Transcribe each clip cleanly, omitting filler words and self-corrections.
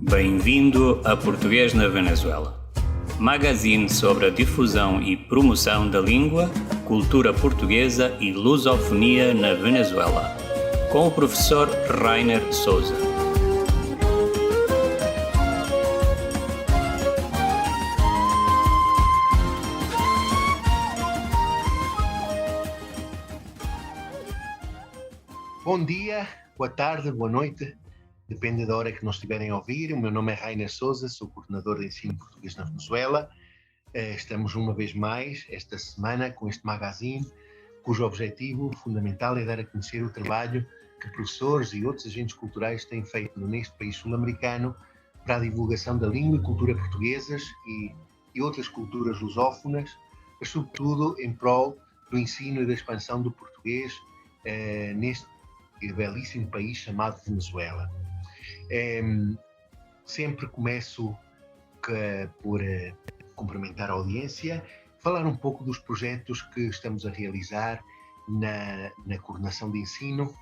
Bem-vindo a Português na Venezuela, magazine sobre a difusão e promoção da língua, cultura portuguesa e lusofonia na Venezuela, com o professor Rainer Souza. Bom dia, boa tarde, boa noite, depende da hora que nos estiverem a ouvir. O meu nome é Rainer Souza, sou coordenador de ensino português na Venezuela. Estamos uma vez mais, esta semana, com este magazine, cujo objetivo fundamental é dar a conhecer o trabalho que professores e outros agentes culturais têm feito neste país sul-americano para a divulgação da língua e cultura portuguesas e outras culturas lusófonas, mas sobretudo em prol do ensino e da expansão do português neste belíssimo país chamado Venezuela. Sempre começo por cumprimentar a audiência, falar um pouco dos projetos que estamos a realizar na coordenação de ensino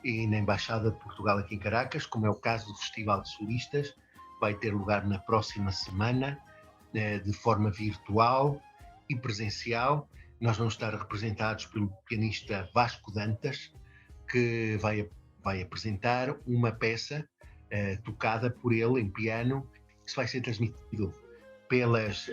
e na Embaixada de Portugal aqui em Caracas, como é o caso do Festival de Solistas, vai ter lugar na próxima semana, de forma virtual e presencial. Nós vamos estar representados pelo pianista Vasco Dantas, que vai apresentar uma peça tocada por ele em piano. Isso vai ser transmitido pelas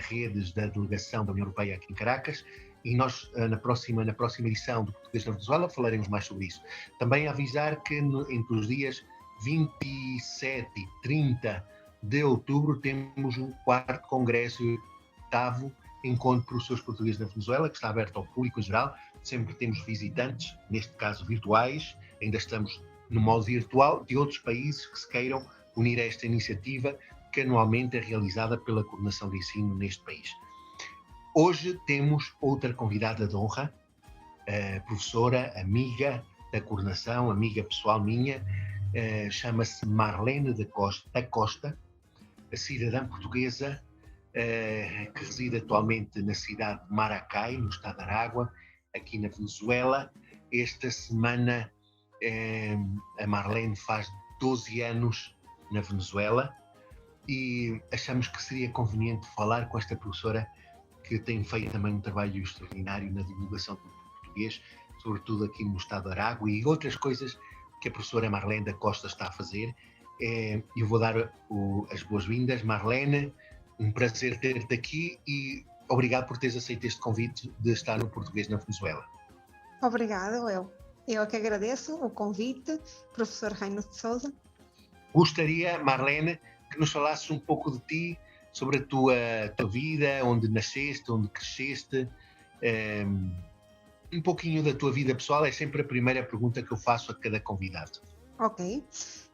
redes da delegação da União Europeia aqui em Caracas, e nós na próxima edição do Português na Venezuela falaremos mais sobre isso. Também avisar que entre os dias 27 e 30 de outubro temos o 4º Congresso e 8º Encontro de Professores Portugueses na Venezuela, que está aberto ao público em geral. Sempre temos visitantes, neste caso virtuais, ainda estamos no modo virtual, de outros países que se queiram unir a esta iniciativa que anualmente é realizada pela Coordenação de Ensino neste país. Hoje temos outra convidada de honra, professora, amiga da coordenação, amiga pessoal minha, chama-se Marlene da Costa, a cidadã portuguesa que reside atualmente na cidade de Maracay, no estado de Aragua, aqui na Venezuela. Esta semana a Marlene faz 12 anos na Venezuela e achamos que seria conveniente falar com esta professora que tem feito também um trabalho extraordinário na divulgação do português, sobretudo aqui no estado de Aragua, e outras coisas que a professora Marlene da Costa está a fazer. Eu vou dar as boas-vindas. Marlene, um prazer ter-te aqui e obrigado por teres aceito este convite de estar no Português na Venezuela. Obrigada, eu que agradeço o convite, professor Rainer Souza. Gostaria, Marlene, que nos falasses um pouco de ti, sobre a tua vida, onde nasceste, onde cresceste, um pouquinho da tua vida pessoal. É sempre a primeira pergunta que eu faço a cada convidado. Ok,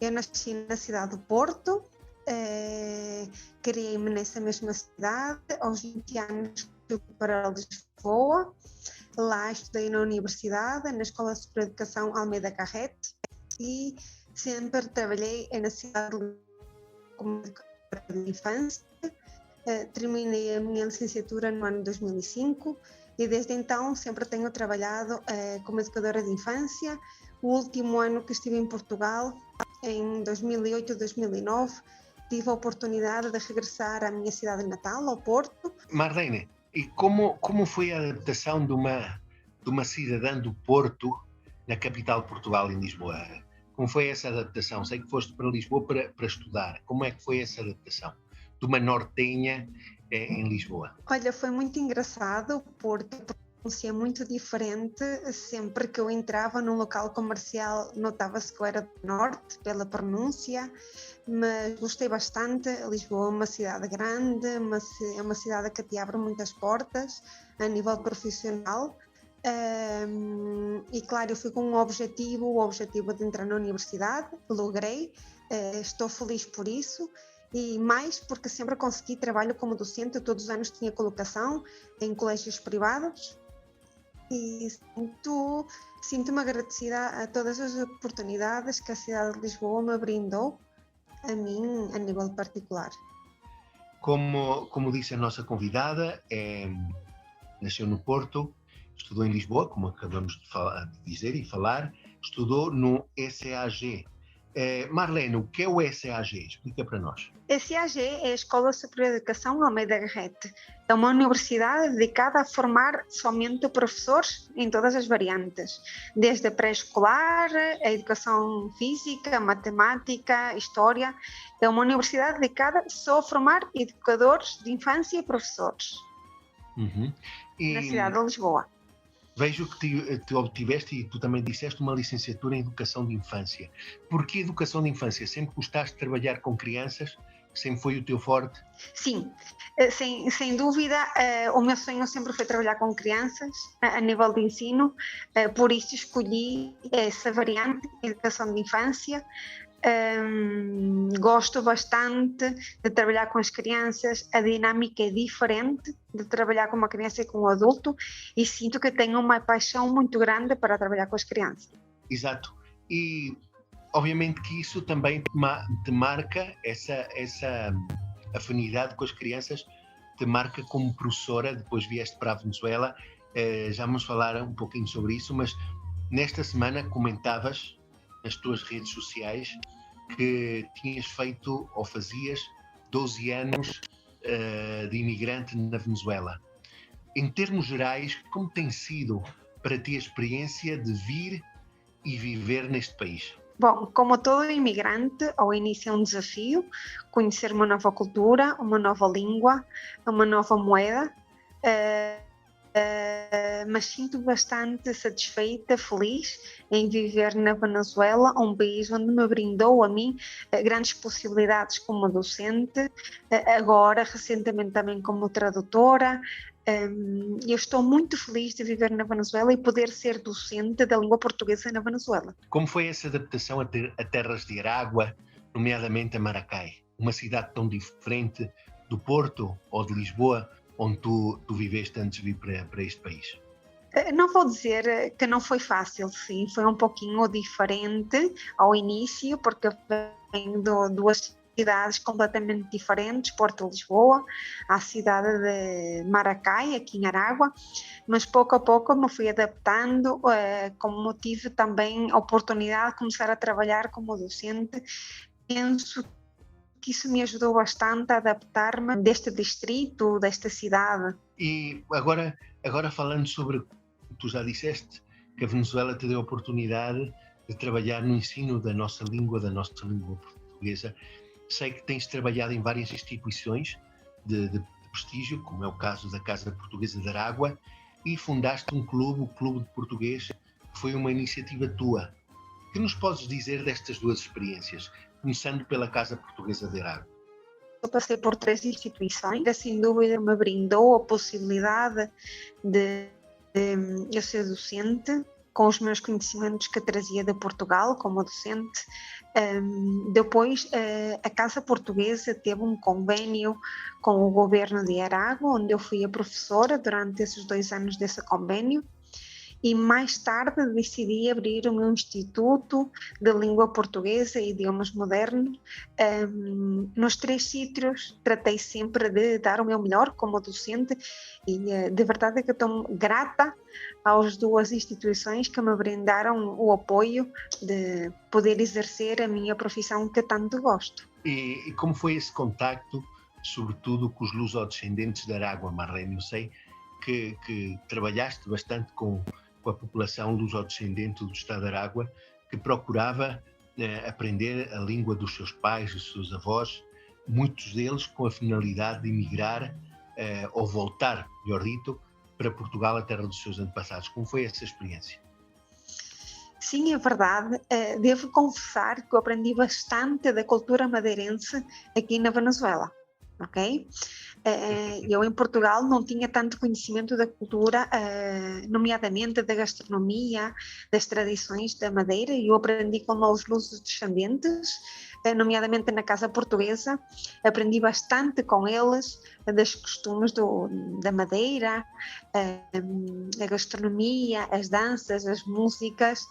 eu nasci na cidade do Porto, criei-me nessa mesma cidade. Aos 20 anos fui para Lisboa, lá estudei na universidade, na Escola Superior de Educação Almeida Garrett, e sempre trabalhei na cidade como educadora de infância. Terminei a minha licenciatura no ano 2005 e desde então sempre tenho trabalhado como educadora de infância. O último ano que estive em Portugal, em 2008 e 2009, tive a oportunidade de regressar à minha cidade natal, ao Porto. Marlene, e como foi a adaptação de uma cidadã do Porto na capital de Portugal, em Lisboa? Como foi essa adaptação? Sei que foste para Lisboa para estudar. Como é que foi essa adaptação de uma nortenha em Lisboa? Olha, foi muito engraçado porque a pronúncia é muito diferente. Sempre que eu entrava num local comercial notava-se que eu era do norte pela pronúncia, mas gostei bastante. Lisboa é uma cidade grande, é uma cidade que te abre muitas portas a nível profissional. E claro, eu fui com o objetivo de entrar na universidade, logrei, estou feliz por isso. E mais porque sempre consegui trabalho como docente. Todos os anos tinha colocação em colégios privados e sinto-me agradecida a todas as oportunidades que a cidade de Lisboa me brindou a mim a nível particular. Como disse a nossa convidada, nasceu no Porto, estudou em Lisboa, como acabamos de dizer e falar, estudou no SAG. Marlene, o que é o SAG? Explica para nós. A SAG é a Escola Superior de Educação Almeida Garrett. É uma universidade dedicada a formar somente professores em todas as variantes, desde a pré-escolar, a educação física, a matemática, a história. É uma universidade dedicada só a formar educadores de infância e professores na cidade de Lisboa. Vejo que te obtiveste, e tu também disseste, uma licenciatura em Educação de Infância. Por que Educação de Infância? Sempre gostaste de trabalhar com crianças? Sempre foi o teu forte? Sim, sem dúvida, o meu sonho sempre foi trabalhar com crianças a nível de ensino, por isso escolhi essa variante, Educação de Infância. Gosto bastante de trabalhar com as crianças, a dinâmica é diferente de trabalhar com uma criança e com um adulto, e sinto que tenho uma paixão muito grande para trabalhar com as crianças. Exato, e obviamente que isso também te marca, essa afinidade com as crianças, te marca como professora. Depois vieste para a Venezuela, já vamos falar um pouquinho sobre isso, mas nesta semana comentavas nas tuas redes sociais que tinhas feito ou fazias 12 anos de imigrante na Venezuela. Em termos gerais, como tem sido para ti a experiência de vir e viver neste país? Bom, como todo imigrante, ao início é um desafio conhecer uma nova cultura, uma nova língua, uma nova moeda, mas sinto bastante satisfeita, feliz em viver na Venezuela, um país onde me brindou a mim grandes possibilidades como docente, agora recentemente também como tradutora. Eu estou muito feliz de viver na Venezuela e poder ser docente da língua portuguesa na Venezuela. Como foi essa adaptação a terras de Aragua, nomeadamente a Maracay, uma cidade tão diferente do Porto ou de Lisboa, onde tu viveste antes de vir para este país? Não vou dizer que não foi fácil, sim, foi um pouquinho diferente ao início, porque venho de duas cidades completamente diferentes, Porto e Lisboa, à cidade de Maracay, aqui em Aragua, mas pouco a pouco me fui adaptando, como tive também a oportunidade de começar a trabalhar como docente. Penso que isso me ajudou bastante a adaptar-me deste distrito, desta cidade. E agora falando sobre, tu já disseste que a Venezuela te deu a oportunidade de trabalhar no ensino da nossa língua portuguesa. Sei que tens trabalhado em várias instituições de prestígio, como é o caso da Casa Portuguesa de Aragua, e fundaste um clube, o Clube de Português, que foi uma iniciativa tua. O que nos podes dizer destas duas experiências, começando pela Casa Portuguesa de Aragua? Eu passei por 3 instituições, que sem dúvida me brindou a possibilidade de eu ser docente, com os meus conhecimentos que trazia de Portugal como docente. Depois, a Casa Portuguesa teve um convênio com o governo de Aragua, onde eu fui a professora durante esses 2 anos desse convênio. E mais tarde decidi abrir o meu Instituto de Língua Portuguesa e Idiomas Modernos. Nos 3 sítios tratei sempre de dar o meu melhor como docente e de verdade é que estou grata às 2 instituições que me brindaram o apoio de poder exercer a minha profissão que tanto gosto. E como foi esse contacto, sobretudo com os lusodescendentes de Aragua, Marlene? Eu sei que trabalhaste bastante com a população lusodescendente do estado de Aragua, que procurava aprender a língua dos seus pais, dos seus avós, muitos deles com a finalidade de emigrar ou voltar, melhor dito, para Portugal, a terra dos seus antepassados. Como foi essa experiência? Sim, é verdade. Devo confessar que eu aprendi bastante da cultura madeirense aqui na Venezuela. Ok? Eu em Portugal não tinha tanto conhecimento da cultura, nomeadamente da gastronomia, das tradições da Madeira, e eu aprendi com os lusodescendentes, nomeadamente na Casa Portuguesa. Aprendi bastante com eles dos costumes da Madeira, a gastronomia, as danças, as músicas.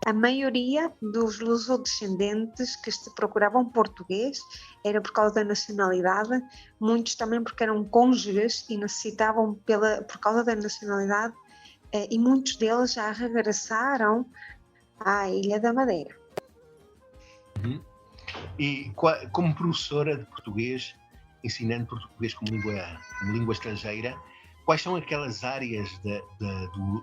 A maioria dos lusodescendentes que se procuravam português era por causa da nacionalidade, muitos também porque eram cônjuges e necessitavam por causa da nacionalidade, e muitos deles já regressaram à Ilha da Madeira. Uhum. E como professora de português, ensinando português como língua estrangeira, quais são aquelas áreas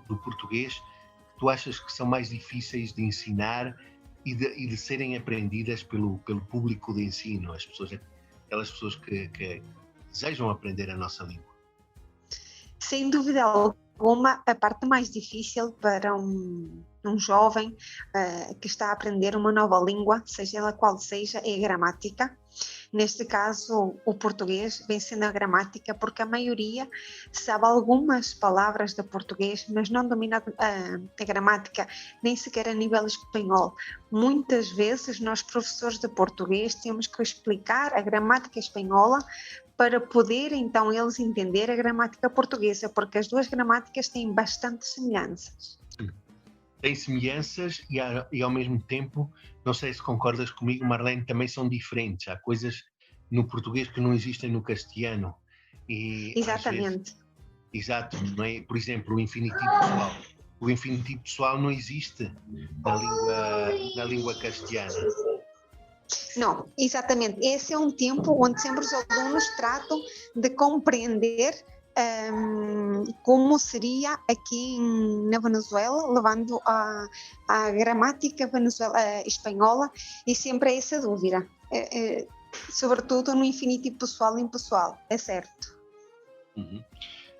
do português que tu achas que são mais difíceis de ensinar e de serem aprendidas pelo público de ensino, aquelas pessoas que desejam aprender a nossa língua? Sem dúvida alguma, a parte mais difícil para um jovem que está a aprender uma nova língua, seja ela qual seja, é a gramática. Neste caso, o português vem sendo a gramática, porque a maioria sabe algumas palavras de português, mas não domina a gramática, nem sequer a nível espanhol. Muitas vezes, nós, professores de português, temos que explicar a gramática espanhola para poder, então, eles entender a gramática portuguesa, porque as duas gramáticas têm bastante semelhanças. Tem semelhanças e ao mesmo tempo, não sei se concordas comigo, Marlene, também são diferentes. Há coisas no português que não existem no castelhano. E, exatamente. Às vezes, exato, não é? Por exemplo, o infinitivo pessoal. O infinitivo pessoal não existe na língua castelhana. Não, exatamente. Esse é um tempo onde sempre os alunos tratam de compreender como seria aqui na Venezuela, levando a gramática espanhola, e sempre é essa dúvida, sobretudo no infinitivo pessoal e impessoal, é certo. Uhum.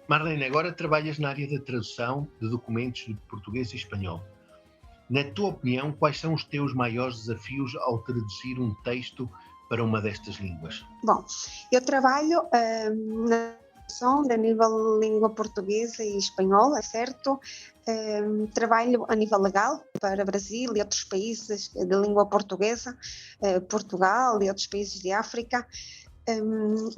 Marlene, agora trabalhas na área da tradução de documentos de português e espanhol. Na tua opinião, quais são os teus maiores desafios ao traduzir um texto para uma destas línguas? Bom, eu trabalho na tradução de nível língua portuguesa e espanhola, é certo? Trabalho a nível legal para Brasil e outros países de língua portuguesa, Portugal e outros países de África.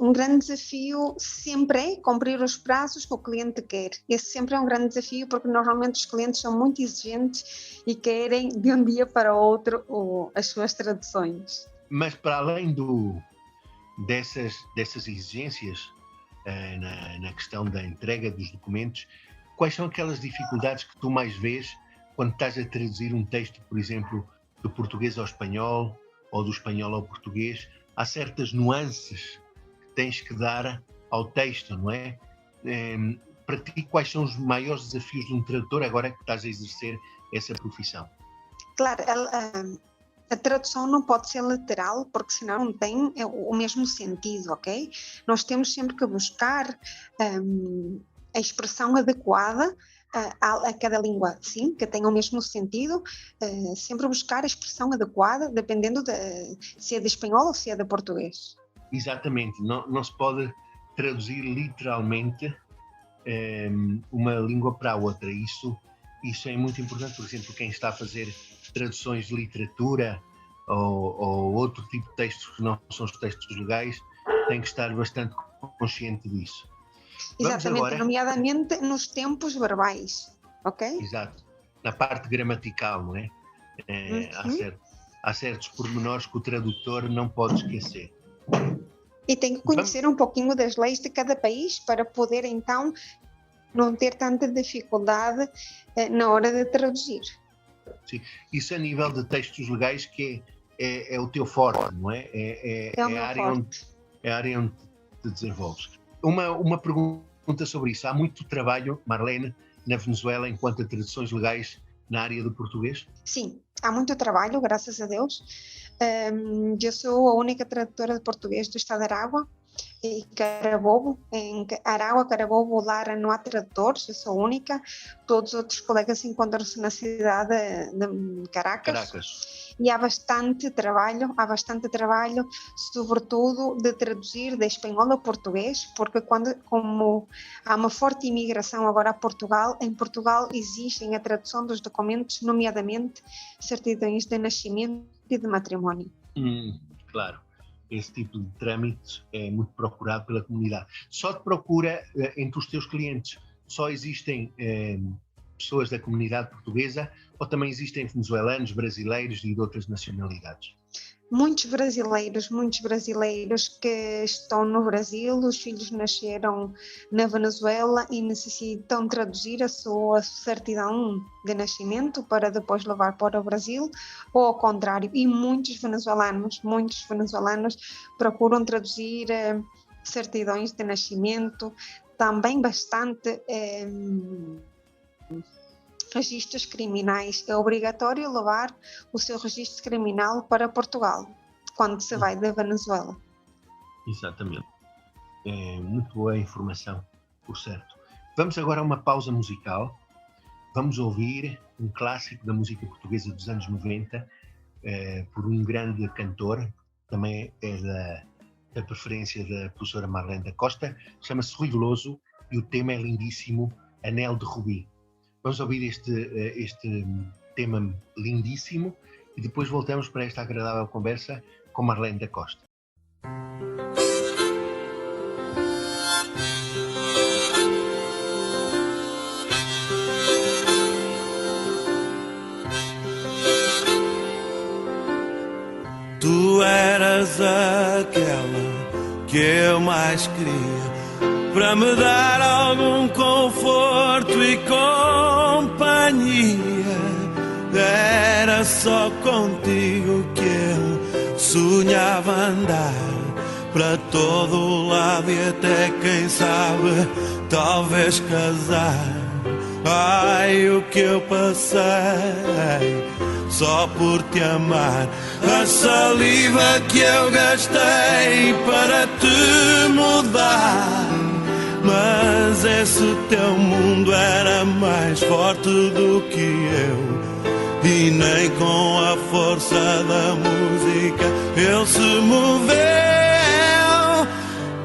Um grande desafio sempre é cumprir os prazos que o cliente quer. Esse sempre é um grande desafio, porque normalmente os clientes são muito exigentes e querem de um dia para o outro as suas traduções. Mas para além dessas exigências na questão da entrega dos documentos, quais são aquelas dificuldades que tu mais vês quando estás a traduzir um texto, por exemplo, do português ao espanhol ou do espanhol ao português? Há certas nuances que tens que dar ao texto, não é? Para ti, quais são os maiores desafios de um tradutor agora que estás a exercer essa profissão? Claro, a tradução não pode ser literal, porque senão não tem o mesmo sentido, ok? Nós temos sempre que buscar a expressão adequada a cada língua, sim, que tenha o mesmo sentido, sempre buscar a expressão adequada, dependendo se é de espanhol ou se é de português. Exatamente, não se pode traduzir literalmente uma língua para a outra. Isso é muito importante. Por exemplo, quem está a fazer traduções de literatura ou outro tipo de textos que não são os textos legais tem que estar bastante consciente disso. Exatamente, agora, nomeadamente nos tempos verbais, ok? Exato, na parte gramatical, não é? Há certos pormenores que o tradutor não pode esquecer. E tem que conhecer um pouquinho das leis de cada país para poder, então, não ter tanta dificuldade na hora de traduzir. Sim, isso a nível de textos legais que é o teu forte, não é? É a área onde te desenvolves. Uma pergunta sobre isso. Há muito trabalho, Marlene, na Venezuela enquanto a traduções legais na área do português? Sim, há muito trabalho, graças a Deus. Eu sou a única tradutora de português do estado de Aragua e Carabobo. Em Aragua, Carabobo, Lara não há tradutores, eu sou a única. Todos os outros colegas encontram-se na cidade de Caracas. E há bastante trabalho, sobretudo de traduzir de espanhol a português, porque como há uma forte imigração agora a Portugal, em Portugal exigem a tradução dos documentos, nomeadamente certidões de nascimento e de matrimónio. Claro, esse tipo de trâmites é muito procurado pela comunidade. Só te procura entre os teus clientes? Só existem pessoas da comunidade portuguesa ou também existem venezuelanos, brasileiros e de outras nacionalidades? muitos brasileiros que estão no Brasil, os filhos nasceram na Venezuela e necessitam traduzir a sua certidão de nascimento para depois levar para o Brasil, ou ao contrário, e muitos venezuelanos procuram traduzir certidões de nascimento, também bastante registros criminais. É obrigatório levar o seu registro criminal para Portugal quando se vai da Venezuela. Exatamente. É muito boa a informação, por certo. Vamos agora a uma pausa musical. Vamos ouvir um clássico da música portuguesa dos anos 90, por um grande cantor, também é da preferência da professora Marlene da Costa, chama-se Rui Veloso e o tema é lindíssimo, Anel de Rubi. Vamos ouvir este tema lindíssimo e depois voltamos para esta agradável conversa com Marlene da Costa. Tu eras aquela que eu mais queria para me dar algum conforto e companhia. Era só contigo que eu sonhava andar para todo lado e até quem sabe talvez casar. Ai, o que eu passei só por te amar, a saliva que eu gastei para te mudar. Mas esse teu mundo era mais forte do que eu, e nem com a força da música ele se moveu.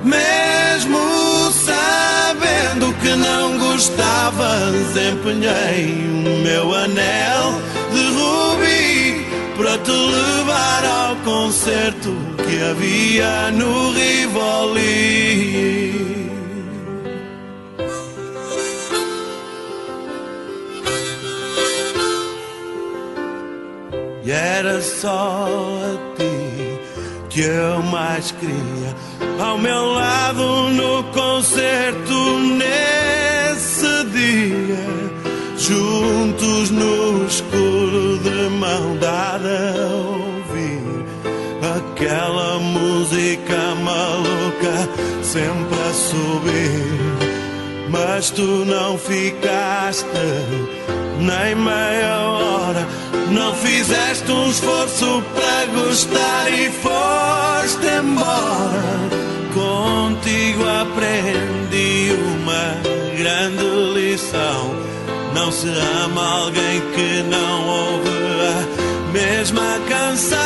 Mesmo sabendo que não gostavas, empenhei o meu anel de rubi para te levar ao concerto que havia no Rivoli. E era só a ti que eu mais queria, ao meu lado no concerto nesse dia, juntos no escuro de mão dada a ouvir aquela música maluca sempre a subir. Mas tu não ficaste nem meia hora, não fizeste um esforço para gostar e foste embora. Contigo aprendi uma grande lição: não se ama alguém que não ouve a mesma canção.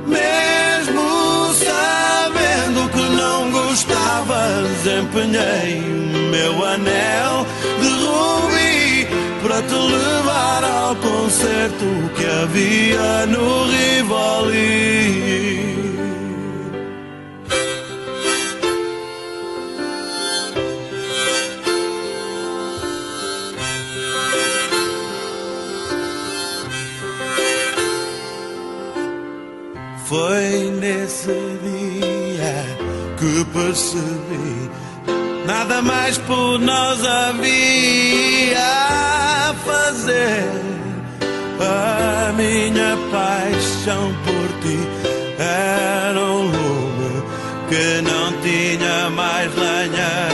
Mesmo sabendo que não gostavas, empenhei o meu anel de rubi para te levar ao concerto que havia no Rivoli. Foi nesse dia que percebi nada mais por nós havia a fazer. A minha paixão por ti era um lume que não tinha mais lenha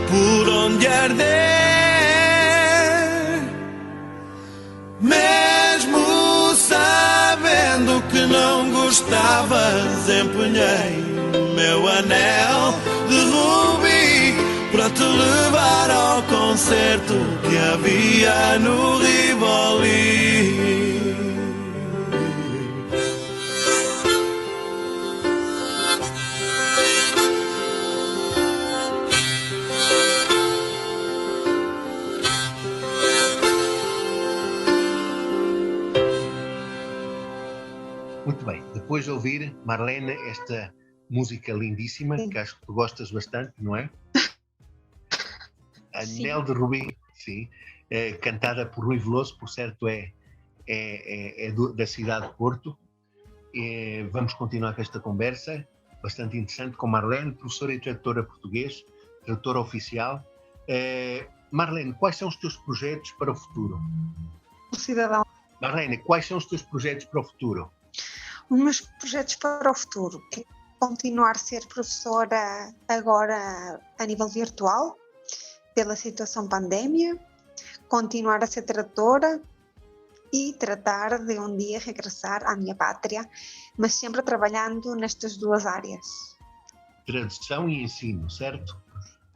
por onde arder. Mesmo sabendo que não gostavas, empenhei o meu anel de rubi para te levar ao concerto que havia no Rivoli. Muito bem, depois de ouvir, Marlene, esta música lindíssima, sim, que acho que tu gostas bastante, não é? Anel de Rubi, sim, cantada por Rui Veloso, por certo é da cidade de Porto. Vamos continuar com esta conversa bastante interessante com Marlene, professora e tradutora português, tradutora oficial. Marlene, quais são os teus projetos para o futuro? O cidadão. Marlene, quais são os teus projetos para o futuro? Os meus projetos para o futuro é continuar a ser professora agora a nível virtual, pela situação pandemia, continuar a ser tradutora e tratar de um dia regressar à minha pátria, mas sempre trabalhando nestas duas áreas. Tradução e ensino, certo?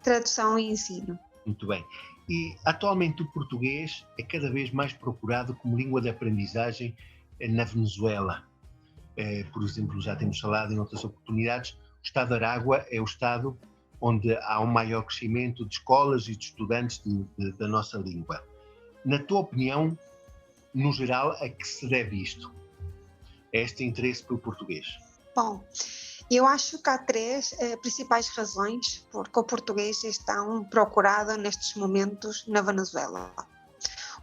Tradução e ensino. Muito bem. E atualmente o português é cada vez mais procurado como língua de aprendizagem na Venezuela. Por exemplo, já temos falado em outras oportunidades, o estado de Aragua é o estado onde há um maior crescimento de escolas e de estudantes da nossa língua. Na tua opinião, no geral, a que se deve isto? Este interesse pelo português? Bom, eu acho que há três principais razões porque o português é tão procurado nestes momentos na Venezuela.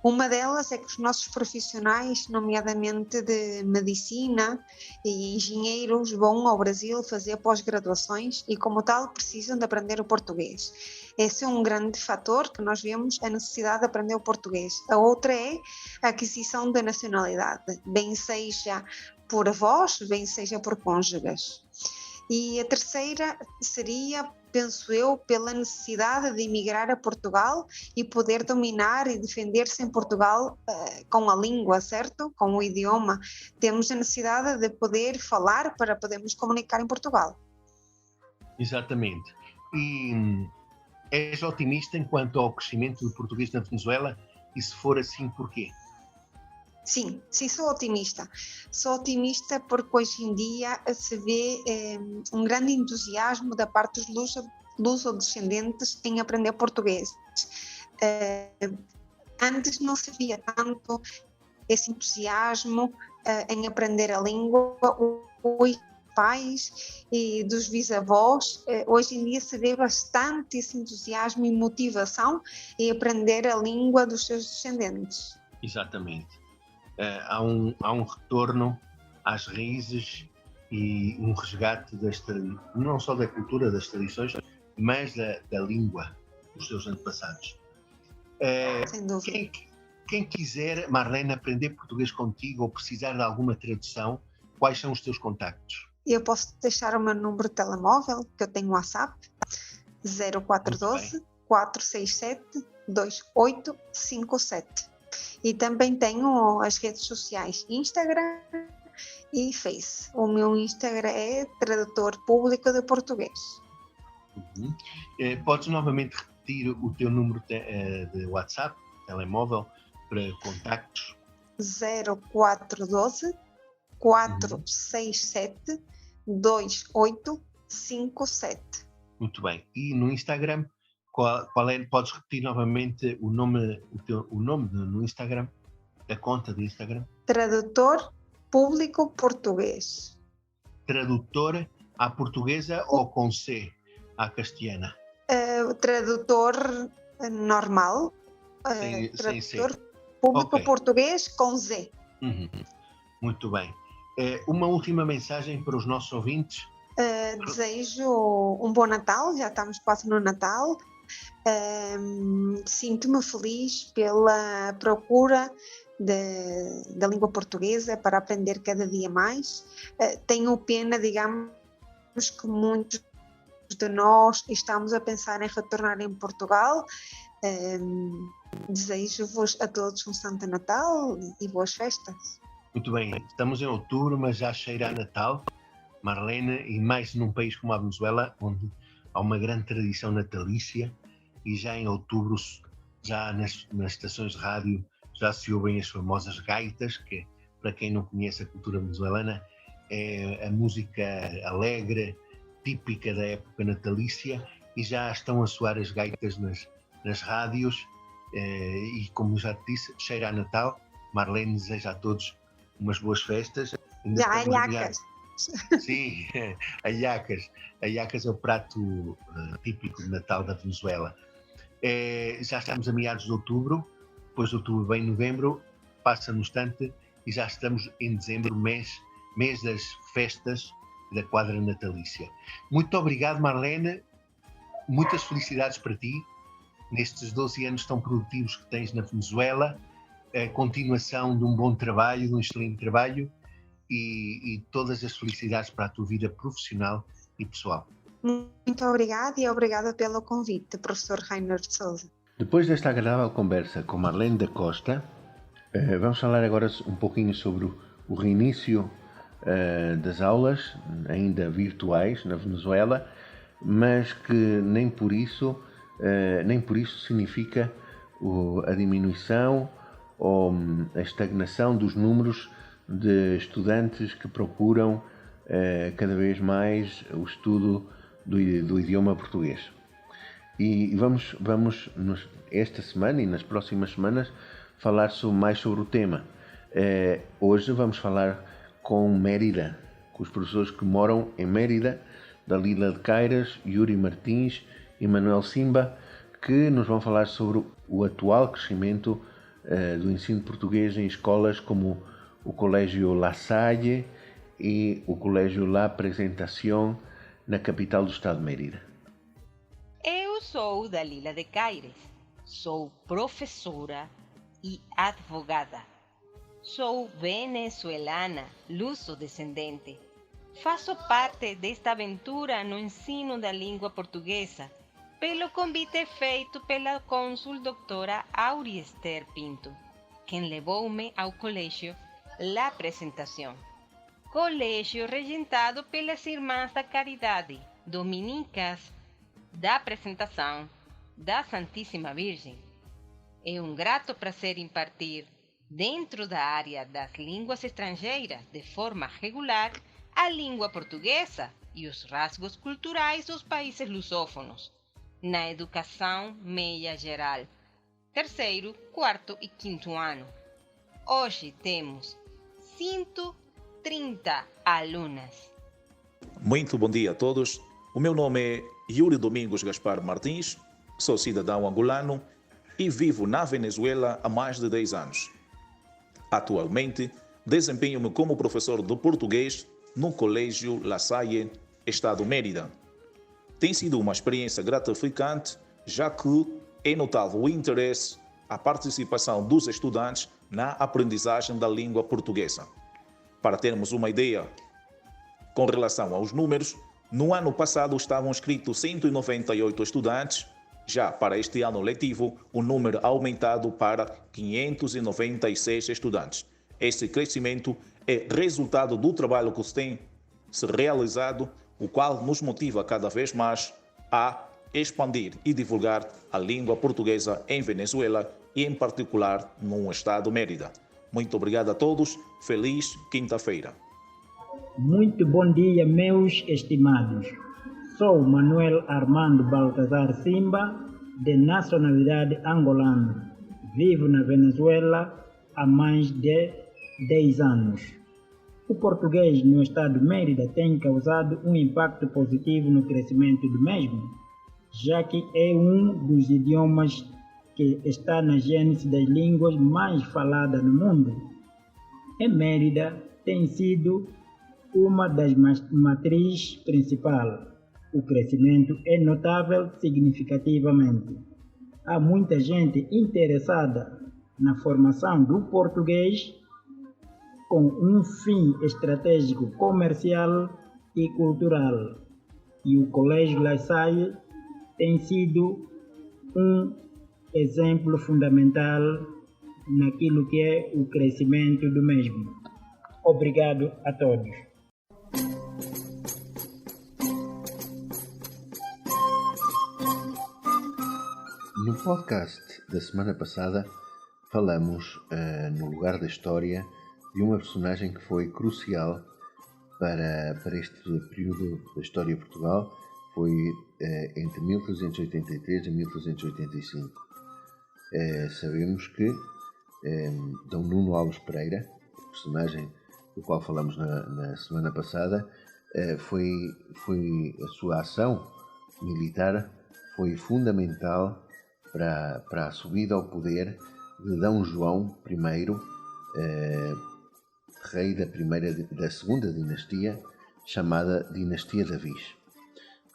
Uma delas é que os nossos profissionais, nomeadamente de medicina e engenheiros, vão ao Brasil fazer pós-graduações e, como tal, precisam de aprender o português. Esse é um grande fator que nós vemos, a necessidade de aprender o português. A outra é a aquisição da nacionalidade, bem seja por avós, bem seja por cônjuges. E a terceira seria, penso eu, pela necessidade de emigrar a Portugal e poder dominar e defender-se em Portugal com a língua, certo? Com o idioma. Temos a necessidade de poder falar para podermos comunicar em Portugal. Exatamente. E és otimista enquanto ao crescimento do português na Venezuela? E se for assim, porquê? Sim, sou otimista. Sou otimista porque hoje em dia se vê um grande entusiasmo da parte dos luso-descendentes em aprender português. Antes não se via tanto esse entusiasmo em aprender a língua. Os pais e dos bisavós, hoje em dia se vê bastante esse entusiasmo e motivação em aprender a língua dos seus descendentes. Exatamente. Há um retorno às raízes e um resgate não só da cultura, das tradições, mas da língua dos seus antepassados. Sem dúvida. Quem quiser, Marlene, aprender português contigo ou precisar de alguma tradução, quais são os teus contactos? Eu posso deixar o meu número de telemóvel, que eu tenho WhatsApp, 0412 467 2857. E também tenho as redes sociais Instagram e Face. O meu Instagram é Tradutor Público de Português. Uhum. Podes novamente repetir o teu número de WhatsApp, telemóvel, para contactos? 0412 467 2857. Muito bem. E no Instagram? Qual é? Podes repetir novamente o nome no Instagram, a conta do Instagram? Tradutor Público Português. Tradutor à portuguesa ou com C, à castelhana? Tradutor normal. Tradutor Público Português com Z. Uhum. Muito bem. Uma última mensagem para os nossos ouvintes? Desejo um bom Natal, já estamos quase no Natal. Sinto-me feliz pela procura da língua portuguesa para aprender cada dia mais. Tenho pena, digamos, que muitos de nós estamos a pensar em retornar em Portugal. Desejo-vos a todos um Santo Natal e boas festas. Muito bem, estamos em outubro, mas já cheira a Natal, Marlene, e mais num país como a Venezuela, onde há uma grande tradição natalícia, e já em outubro, já nas estações de rádio, já se ouvem as famosas gaitas, que, para quem não conhece a cultura venezuelana, é a música alegre, típica da época natalícia, e já estão a soar as gaitas nas rádios, e como já te disse, cheira a Natal. Marlene deseja a todos umas boas festas. Já há iacas. Sim, a iacas. A iacas é o prato típico de Natal da Venezuela. Já estamos a meados de outubro, depois de outubro vem novembro, passa no instante e já estamos em dezembro, mês das festas da quadra natalícia. Muito obrigado, Marlene. Muitas felicidades para ti nestes 12 anos tão produtivos que tens na Venezuela. A continuação de um bom trabalho, de um excelente trabalho e todas as felicidades para a tua vida profissional e pessoal. Muito obrigada e obrigada pelo convite, professor Rainer de Souza. Depois desta agradável conversa com Marlene da Costa, vamos falar agora um pouquinho sobre o reinício das aulas, ainda virtuais, na Venezuela, mas que nem por isso significa a diminuição ou a estagnação dos números de estudantes que procuram cada vez mais o estudo do idioma português. E vamos esta semana e nas próximas semanas falar mais sobre o tema. Hoje vamos falar com Mérida, com os professores que moram em Mérida, Dalila de Cairas, Yuri Martins e Manuel Simba, que nos vão falar sobre o atual crescimento do ensino português em escolas como o Colégio La Salle e o Colégio La Presentación, na capital do estado de Mérida. Eu sou Dalila de Caires, sou professora e advogada. Sou venezuelana, luso-descendente. Faço parte desta aventura no ensino da língua portuguesa, pelo convite feito pela cônsul doutora Auriester Pinto, quem levou-me ao colégio La Presentación, colégio regentado pelas Irmãs da Caridade, dominicas da Apresentação da Santíssima Virgem. É um grato prazer impartir, dentro da área das línguas estrangeiras, de forma regular, a língua portuguesa e os rasgos culturais dos países lusófonos, na educação meia geral, 3º, 4º e 5º ano. Hoje temos 130 alunas. Muito bom dia a todos. O meu nome é Yuri Domingos Gaspar Martins, sou cidadão angolano e vivo na Venezuela há mais de 10 anos. Atualmente, desempenho-me como professor de português no Colégio La Salle, Estado Mérida. Tem sido uma experiência gratificante, já que é notável o interesse, a participação dos estudantes na aprendizagem da língua portuguesa. Para termos uma ideia, com relação aos números, no ano passado estavam inscritos 198 estudantes, já para este ano letivo, o número aumentado para 596 estudantes. Este crescimento é resultado do trabalho que se tem realizado, o qual nos motiva cada vez mais a expandir e divulgar a língua portuguesa em Venezuela e, em particular, no estado Mérida. Muito obrigado a todos. Feliz quinta-feira. Muito bom dia, meus estimados. Sou Manuel Armando Baltazar Simba, de nacionalidade angolana. Vivo na Venezuela há mais de 10 anos. O português no estado de Mérida tem causado um impacto positivo no crescimento do mesmo, já que é um dos idiomas que está na gênese das línguas mais faladas no mundo. Em Mérida tem sido uma das matrizes principais. O crescimento é notável significativamente. Há muita gente interessada na formação do português com um fim estratégico comercial e cultural. E o Colégio La Salle tem sido um exemplo fundamental naquilo que é o crescimento do mesmo. Obrigado a todos. No podcast da semana passada falamos, no lugar da história, de uma personagem que foi crucial para este período da história de Portugal. Foi entre 1383 e 1385. Sabemos que D. Nuno Alves Pereira, o personagem do qual falamos na semana passada, foi a sua ação militar foi fundamental para a subida ao poder de D. João I rei da segunda dinastia, chamada Dinastia de Avis.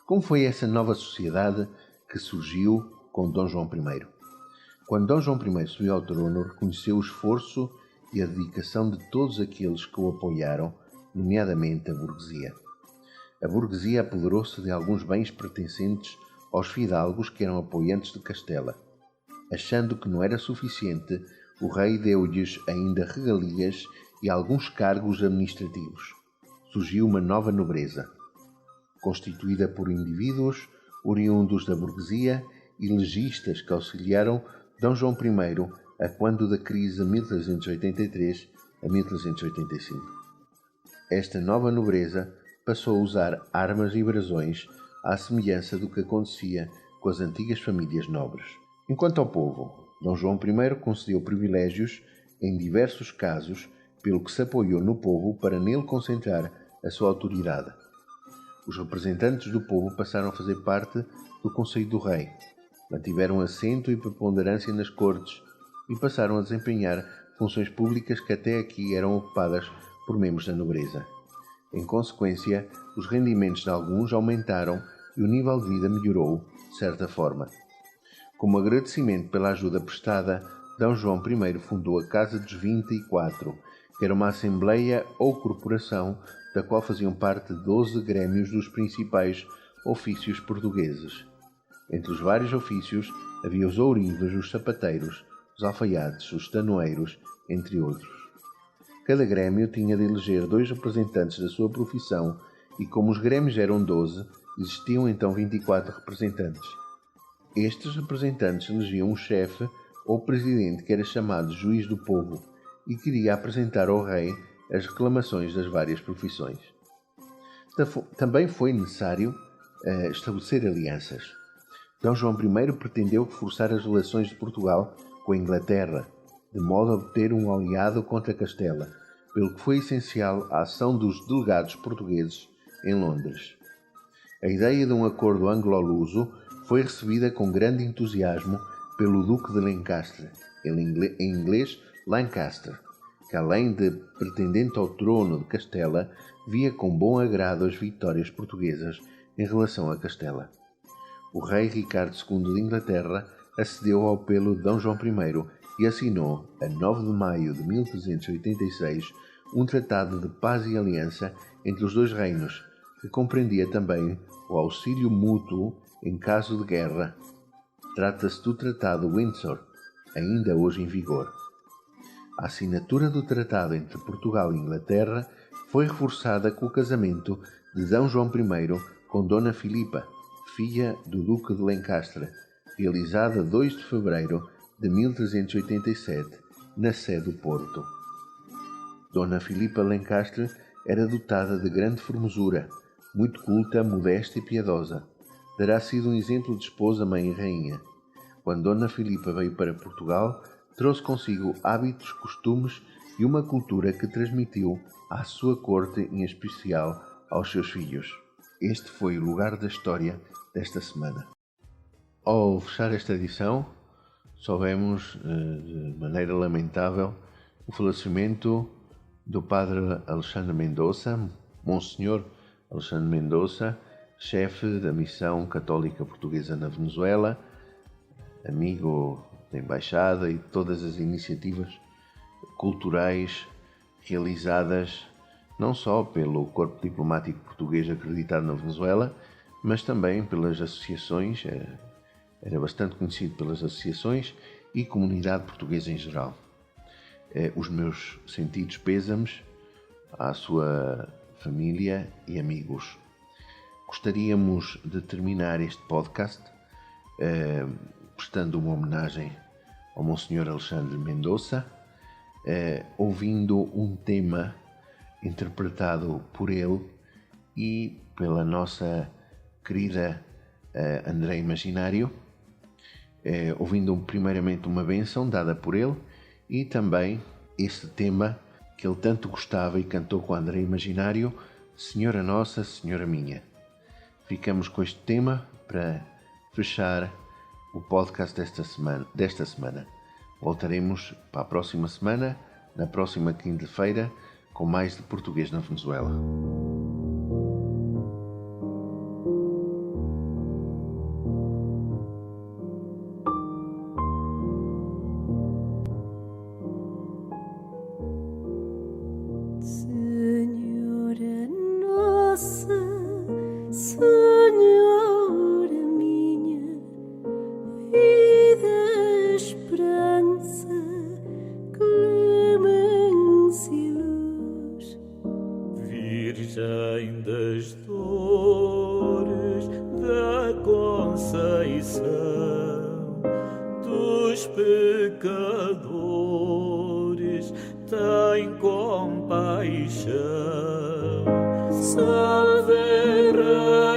Como foi essa nova sociedade que surgiu com Dom João I? Quando Dom João I subiu ao trono, reconheceu o esforço e a dedicação de todos aqueles que o apoiaram, nomeadamente a burguesia. A burguesia apoderou-se de alguns bens pertencentes aos fidalgos que eram apoiantes de Castela. Achando que não era suficiente, o rei deu-lhes ainda regalias e alguns cargos administrativos. Surgiu uma nova nobreza, constituída por indivíduos oriundos da burguesia e legistas que auxiliaram Dom João I a quando da crise de 1383 a 1385. Esta nova nobreza passou a usar armas e brasões à semelhança do que acontecia com as antigas famílias nobres. Enquanto ao povo, Dom João I concedeu privilégios em diversos casos, pelo que se apoiou no povo para nele concentrar a sua autoridade. Os representantes do povo passaram a fazer parte do Conselho do Rei, mantiveram assento e preponderância nas cortes e passaram a desempenhar funções públicas que até aqui eram ocupadas por membros da nobreza. Em consequência, os rendimentos de alguns aumentaram e o nível de vida melhorou, de certa forma. Como agradecimento pela ajuda prestada, Dom João I fundou a Casa dos 24, que era uma assembleia ou corporação da qual faziam parte 12 grêmios dos principais ofícios portugueses. Entre os vários ofícios havia os ourives, os sapateiros, os alfaiates, os tanoeiros, entre outros. Cada grêmio tinha de eleger 2 representantes da sua profissão e, como os grêmios eram 12, existiam então 24 representantes. Estes representantes elegiam um chefe ou presidente que era chamado juiz do povo e queria apresentar ao rei as reclamações das várias profissões. Também foi necessário estabelecer alianças. Dom João I pretendeu reforçar as relações de Portugal com a Inglaterra, de modo a obter um aliado contra Castela, pelo que foi essencial a ação dos delegados portugueses em Londres. A ideia de um acordo anglo-luso foi recebida com grande entusiasmo pelo Duque de Lancaster, em inglês Lancaster, que além de pretendente ao trono de Castela, via com bom agrado as vitórias portuguesas em relação a Castela. O rei Ricardo II de Inglaterra acedeu ao apelo de Dom João I e assinou, a 9 de maio de 1386, um tratado de paz e aliança entre os dois reinos, que compreendia também o auxílio mútuo em caso de guerra. Trata-se do Tratado Windsor, ainda hoje em vigor. A assinatura do tratado entre Portugal e Inglaterra foi reforçada com o casamento de Dom João I com Dona Filipa, filha do Duque de Lancaster, realizada 2 de fevereiro de 1387, na sé do Porto. Dona Filipa Lancaster era dotada de grande formosura, muito culta, modesta e piedosa. Terá sido um exemplo de esposa, mãe e rainha. Quando Dona Filipa veio para Portugal, trouxe consigo hábitos, costumes e uma cultura que transmitiu à sua corte, em especial aos seus filhos. Este foi o lugar da história desta semana. Ao fechar esta edição, soubemos de maneira lamentável o falecimento do padre Alexandre Mendonça, Monsenhor Alexandre Mendonça, chefe da Missão Católica Portuguesa na Venezuela, amigo da Embaixada e de todas as iniciativas culturais realizadas não só pelo Corpo Diplomático Português acreditado na Venezuela, mas também pelas associações, era bastante conhecido pelas associações e comunidade portuguesa em geral. Os meus sentidos pêsames à sua família e amigos. Gostaríamos de terminar este podcast prestando uma homenagem ao Monsenhor Alexandre Mendonça, ouvindo um tema interpretado por ele e pela nossa querida André Imaginário, ouvindo primeiramente uma bênção dada por ele e também esse tema que ele tanto gostava e cantou com André Imaginário, Senhora Nossa, Senhora Minha. Ficamos com este tema para fechar o podcast desta semana. Voltaremos para a próxima semana na próxima quinta-feira com mais de Português na Venezuela. Senhora nossa, Senhora minha, vida, esperança, clemência e luz, Virgem das dores da Conceição, dos pecadores, tem compaixão. Salve,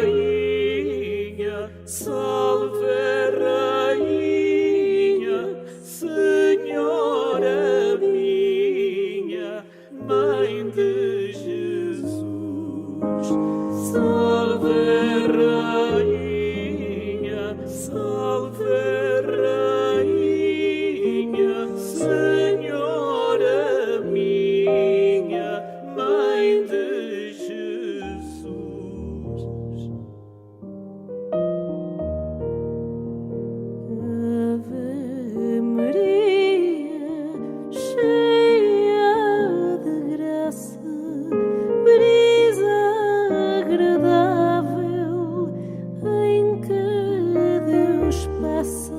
Rainha, salve, Rainha, Senhora minha, Mãe de Jesus. Salve, Rainha, salve, Rainha, Senhora minha, Mãe de Jesus. Ave Maria, cheia de graça, brisa agradável em que Deus passa.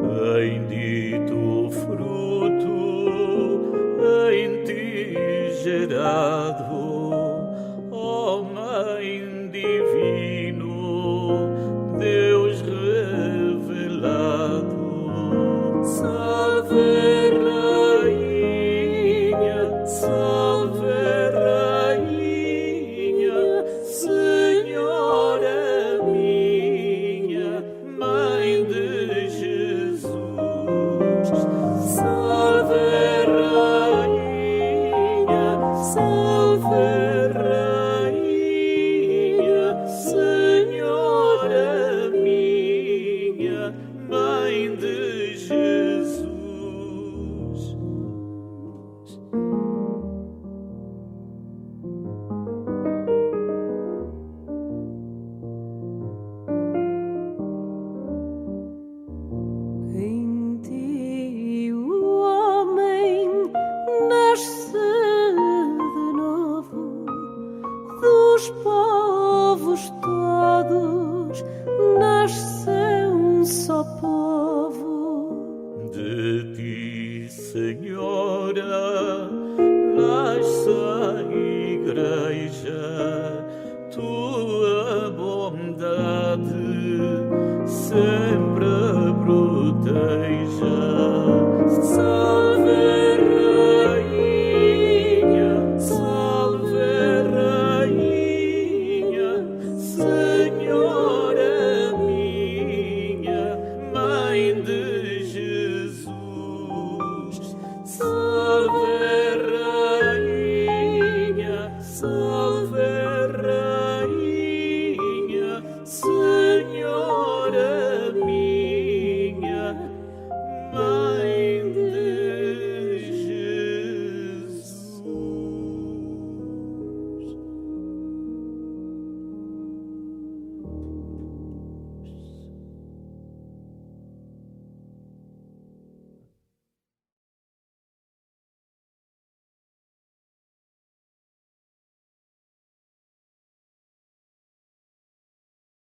Bendito o fruto em ti gerado, ó Mãe divino, Deus revelado. Salve, Rainha, salve, Rainha, Senhora minha, Mãe de Jesus. Salve, Rainha, salve, Rainha, Senhora minha, Mãe de Jesus. Em ti o homem nasce de novo, dos povos todos nasce um só povo. De ti, Senhora, nasce a Igreja, tua bondade